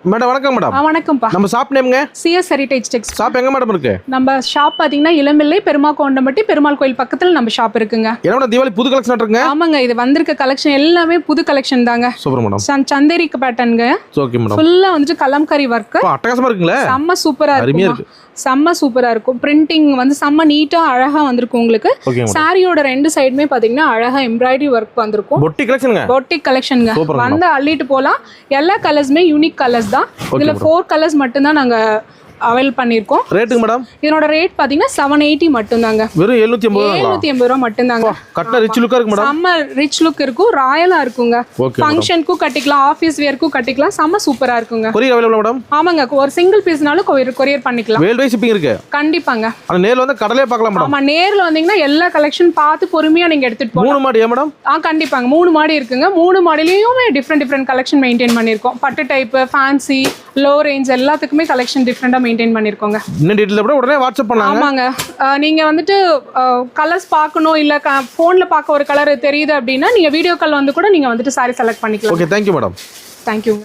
Madam வணக்கம் madam. வணக்கம்ப்பா. நம்ம ஷாப் நேம்ங்க? சிஎஸ் ஹெரிடேஜ் டெக்ஸ். ஷாப் எங்க மேடம் இருக்கு? நம்ம ஷாப் பாத்தீங்கன்னா இளம்பிள்ளை பெருமாக்கோண்டம்பட்டி பெருமாள் கோயில் பக்கத்துல நம்ம ஷாப் இருக்குங்க. என்ன தீபாவளி புது கலெக்ஷன் இருக்குங்க? ஆமாங்க, இது வந்திருக்க கலெக்ஷன் எல்லாமே புது கலெக்ஷன் தாங்க. Super madam. சந்தேரி பேட்டர்னுங்க. Okay madam. ஃபுல்லா வந்துட்டு கலம்காரி வர்க். அட்டகாசமா இருக்குங்களா? செம்ம சூப்பரா இருக்கு. செம்ம சூப்பரா இருக்கும். பிரிண்டிங் வந்து செம்ம நீட்டா அழகா வந்திருக்கும் உங்களுக்கு. சாரியோட ரெண்டு சைடுமே பாத்தீங்கன்னா அழகா எம்ப்ராய்டரி ஒர்க் வந்திருக்கும். பொட்டிக் கலெக்ஷனுங்க. பொட்டிக் கலெக்ஷனுங்க. வந்து அள்ளிட்டு போலாம். எல்லா கலர்ஸுமே யூனிக் கலர்ஸ் தான். இதுல 4 கலர்ஸ் மட்டும் தான் நாங்க அவைல் பண்ணிருக்கோம். ரேட்டுங்க மேடம்? இதனோட ரேட் பாத்தீங்கன்னா 780 மட்டும் தாங்க. வெறும் 780 ரூபாய் மட்டும் தாங்க. கட்ட ரிச் லுக்கா இருக்கு மேடம். செம்ம ரிச் லுக் இருக்கும். ராயலா இருக்குங்க. ஃபங்க்ஷனுக்கு கட்டிக்கலாம், ஆபீஸ் வேர்க்கு கட்டிக்கலாம். செம்ம சூப்பரா இருக்குங்க. Courier available madam? ஆமாங்க, ஒரு சிங்கிள் பீஸ்னாலும் கொரியர் பண்ணிக்கலாம். வேல் வைஸ் ஷிப்பிங் இருக்கு. கண்டிப்பாங்க. அந்த நேர்ல வந்து கடலே பார்க்கலாம் மேடம். ஆமா, நேர்ல வந்தீங்கன்னா எல்லா கலெக்ஷன் பார்த்து பொறுமையா நீங்க எடுத்துட்டு போலாம். 3 மாடியா மேடம்? கண்டிப்பாங்க. 3 மாடி இருக்குங்க. 3 மாடிலயும் டிஃபரெண்ட் கலெக்ஷன் மெயின்டைன் பண்ணிருக்கோம். பட்டு டைப், ஃபேன்சி, லோ ரேஞ்ச் எல்லாத்துக்குமே கலெக்ஷன் டிஃபரெண்டா மெயின்டைன் பண்ணிருக்கோங்க. இன்னும் டீடைல் கூட உடனே வாட்ஸ்அப் பண்ணலாம். ஆமாங்க, நீங்க வந்துட்டு கலர்ஸ் பார்க்கணும் இல்ல போன்ல பார்க்க ஒரு கலர் தெரியுது அப்படின்னா நீங்க வீடியோ கால் வந்து கூட நீங்க வந்துட்டு சாரி செலக்ட் பண்ணிக்கலாம். Okay, thank you madam. தேங்க்யூ.